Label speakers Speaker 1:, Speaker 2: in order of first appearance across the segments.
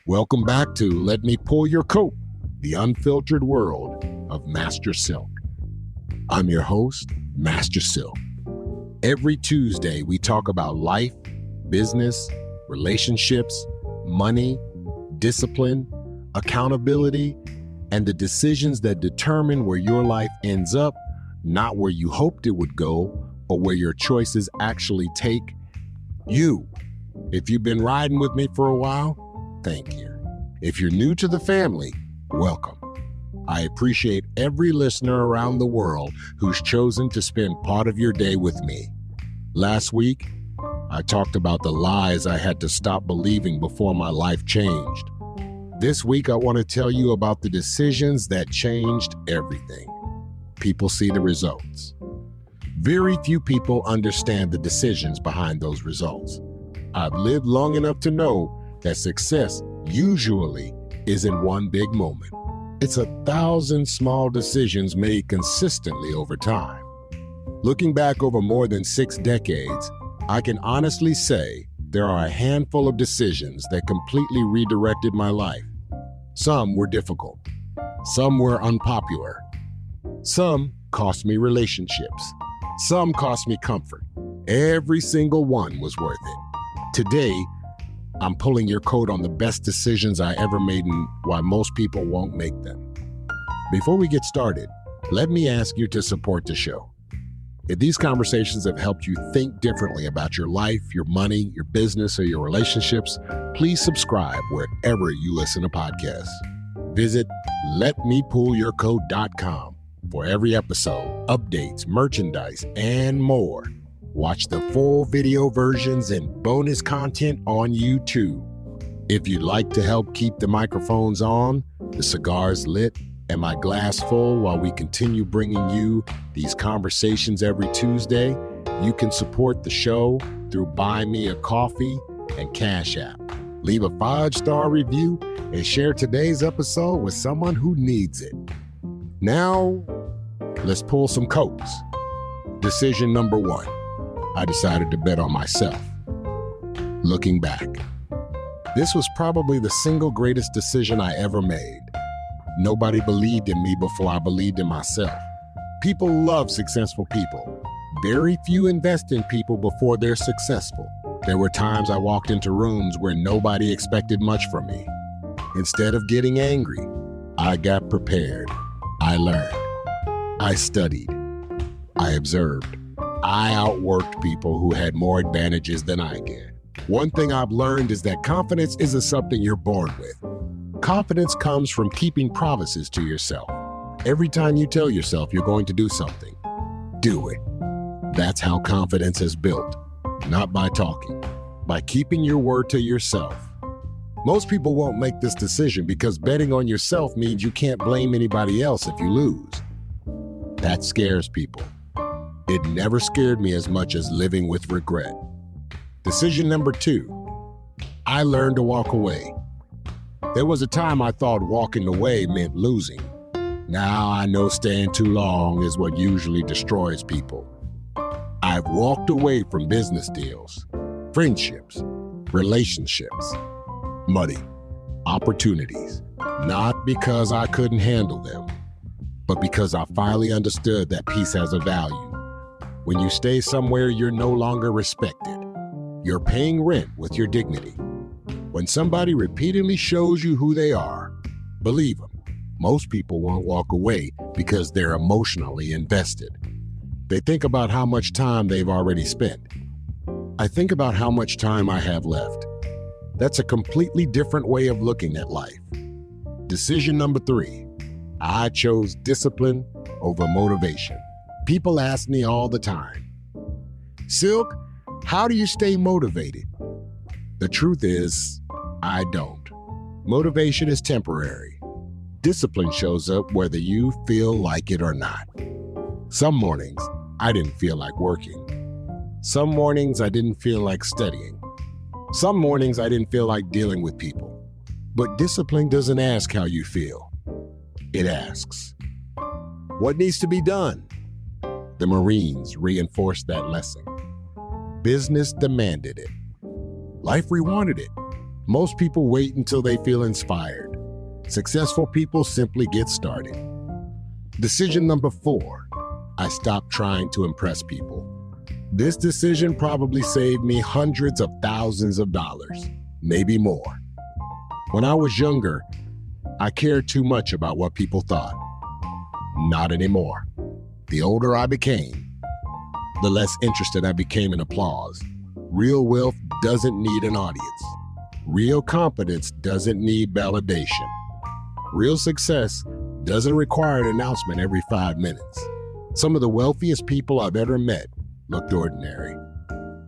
Speaker 1: Welcome back to Let Me Pull Your Coat, the unfiltered world of Master Silk. I'm your host, Master Silk. Every Tuesday, we talk about life, business, relationships, money, discipline, accountability, and the decisions that determine where your life ends up, not where you hoped it would go or where your choices actually take you. If you've been riding with me for a while, thank you. If you're new to the family, welcome. I appreciate every listener around the world who's chosen to spend part of your day with me. Last week, I talked about the lies I had to stop believing before my life changed. This week, I want to tell you about the decisions that changed everything. People see the results. Very few people understand the decisions behind those results. I've lived long enough to know that success usually isn't one big moment. It's 1,000 small decisions made consistently over time. Looking back over more than 6 decades, I can honestly say there are a handful of decisions that completely redirected my life. Some were difficult. Some were unpopular. Some cost me relationships. Some cost me comfort. Every single one was worth it. Today, I'm pulling your coat on the best decisions I ever made and why most people won't make them. Before we get started, let me ask you to support the show. If these conversations have helped you think differently about your life, your money, your business, or your relationships, please subscribe wherever you listen to podcasts. Visit letmepullyourcoat.com for every episode, updates, merchandise, and more. Watch the full video versions and bonus content on YouTube. If you'd like to help keep the microphones on, the cigars lit, and my glass full while we continue bringing you these conversations every Tuesday, you can support the show through Buy Me a Coffee and Cash App. Leave a 5-star review and share today's episode with someone who needs it. Now, let's pull some coats. Decision number 1. I decided to bet on myself. Looking back, this was probably the single greatest decision I ever made. Nobody believed in me before I believed in myself. People love successful people. Very few invest in people before they're successful. There were times I walked into rooms where nobody expected much from me. Instead of getting angry, I got prepared. I learned. I studied. I observed. I outworked people who had more advantages than I did. One thing I've learned is that confidence isn't something you're born with. Confidence comes from keeping promises to yourself. Every time you tell yourself you're going to do something, do it. That's how confidence is built, not by talking, by keeping your word to yourself. Most people won't make this decision because betting on yourself means you can't blame anybody else if you lose. That scares people. It never scared me as much as living with regret. Decision number 2, I learned to walk away. There was a time I thought walking away meant losing. Now I know staying too long is what usually destroys people. I've walked away from business deals, friendships, relationships, money, opportunities, not because I couldn't handle them, but because I finally understood that peace has a value. When you stay somewhere you're no longer respected, you're paying rent with your dignity. When somebody repeatedly shows you who they are, believe them, most people won't walk away because they're emotionally invested. They think about how much time they've already spent. I think about how much time I have left. That's a completely different way of looking at life. Decision number 3, I chose discipline over motivation. People ask me all the time, Silk, how do you stay motivated? The truth is, I don't. Motivation is temporary. Discipline shows up whether you feel like it or not. Some mornings, I didn't feel like working. Some mornings, I didn't feel like studying. Some mornings, I didn't feel like dealing with people. But discipline doesn't ask how you feel. It asks, what needs to be done? The Marines reinforced that lesson. Business demanded it. Life rewarded it. Most people wait until they feel inspired. Successful people simply get started. Decision number 4, I stopped trying to impress people. This decision probably saved me hundreds of thousands of dollars, maybe more. When I was younger, I cared too much about what people thought. Not anymore. The older I became, the less interested I became in applause. Real wealth doesn't need an audience. Real competence doesn't need validation. Real success doesn't require an announcement every 5 minutes. Some of the wealthiest people I've ever met looked ordinary.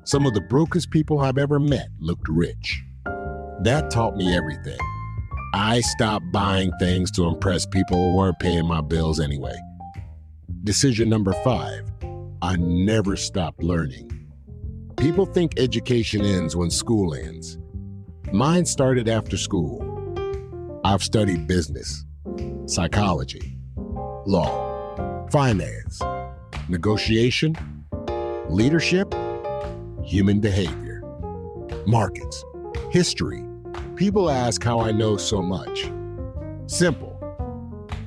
Speaker 1: Some of the brokest people I've ever met looked rich. That taught me everything. I stopped buying things to impress people who weren't paying my bills anyway. Decision number 5, I never stopped learning. People think education ends when school ends. Mine started after school. I've studied business, psychology, law, finance, negotiation, leadership, human behavior, markets, history. People ask how I know so much. Simple.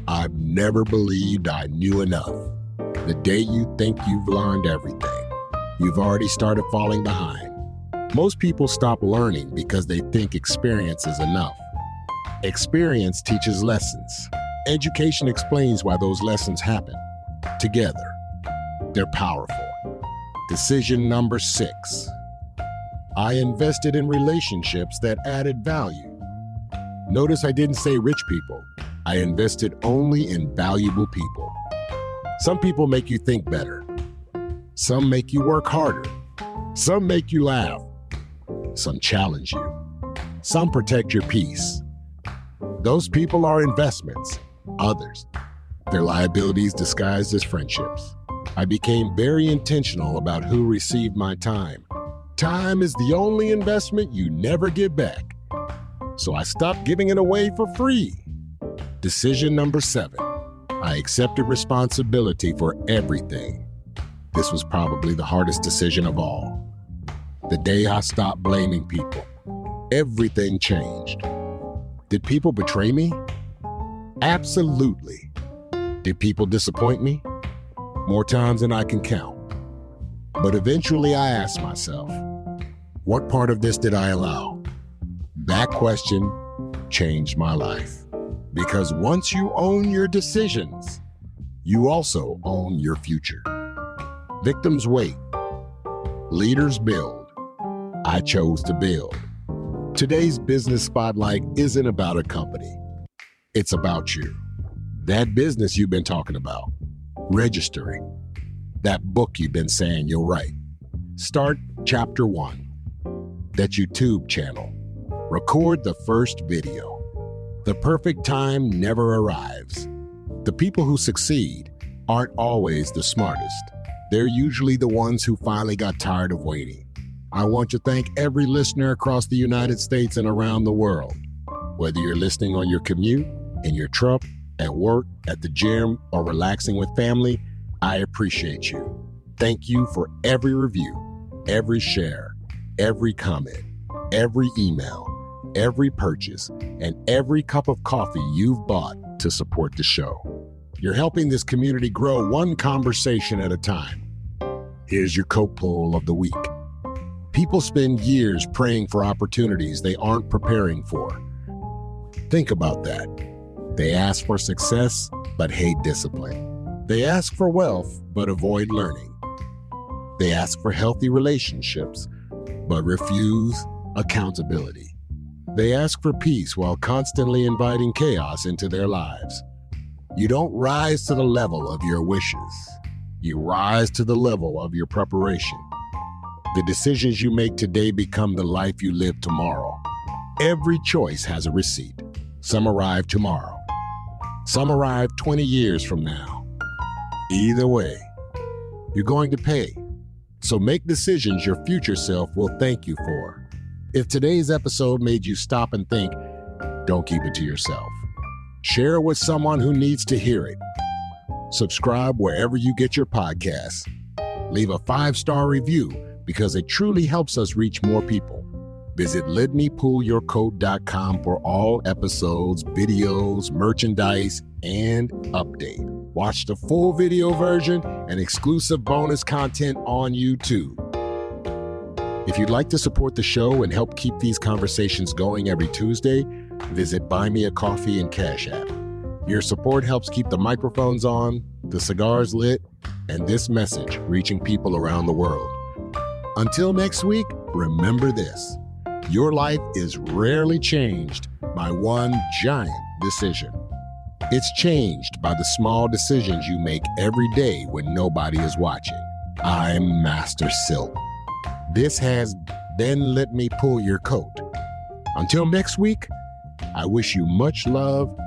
Speaker 1: I've never believed I knew enough. The day you think you've learned everything, you've already started falling behind. Most people stop learning because they think experience is enough. Experience teaches lessons. Education explains why those lessons happen. Together, they're powerful. Decision number 6. I invested in relationships that added value. Notice I didn't say rich people. I invested only in valuable people. Some people make you think better. Some make you work harder. Some make you laugh. Some challenge you. Some protect your peace. Those people are investments. Others, they're liabilities disguised as friendships. I became very intentional about who received my time. Time is the only investment you never get back. So I stopped giving it away for free. Decision number 7. I accepted responsibility for everything. This was probably the hardest decision of all. The day I stopped blaming people, everything changed. Did people betray me? Absolutely. Did people disappoint me? More times than I can count. But eventually I asked myself, what part of this did I allow? That question changed my life. Because once you own your decisions, you also own your future. Victims wait. Leaders build. I chose to build. Today's business spotlight isn't about a company. It's about you. That business you've been talking about. Registering. That book you've been saying you'll write. Start chapter 1. That YouTube channel. Record the first video. The perfect time never arrives. The people who succeed aren't always the smartest. They're usually the ones who finally got tired of waiting. I want to thank every listener across the United States and around the world. Whether you're listening on your commute, in your truck, at work, at the gym, or relaxing with family, I appreciate you. Thank you for every review, every share, every comment, every email, every purchase, and every cup of coffee you've bought to support the show. You're helping this community grow one conversation at a time. Here's your coat poll of the week. People spend years praying for opportunities they aren't preparing for. Think about that. They ask for success, but hate discipline. They ask for wealth, but avoid learning. They ask for healthy relationships, but refuse accountability. They ask for peace while constantly inviting chaos into their lives. You don't rise to the level of your wishes. You rise to the level of your preparation. The decisions you make today become the life you live tomorrow. Every choice has a receipt. Some arrive tomorrow. Some arrive 20 years from now. Either way, you're going to pay. So make decisions your future self will thank you for. If today's episode made you stop and think, don't keep it to yourself. Share it with someone who needs to hear it. Subscribe wherever you get your podcasts. Leave a 5-star review because it truly helps us reach more people. Visit letmepullyourcoat.com for all episodes, videos, merchandise, and update. Watch the full video version and exclusive bonus content on YouTube. If you'd like to support the show and help keep these conversations going every Tuesday, visit Buy Me a Coffee and Cash App. Your support helps keep the microphones on, the cigars lit, and this message reaching people around the world. Until next week, remember this: your life is rarely changed by one giant decision. It's changed by the small decisions you make every day when nobody is watching. I'm Master Silk. This has been Let Me Pull Your Coat. Until next week, I wish you much love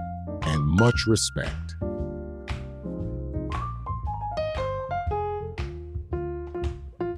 Speaker 1: and much respect.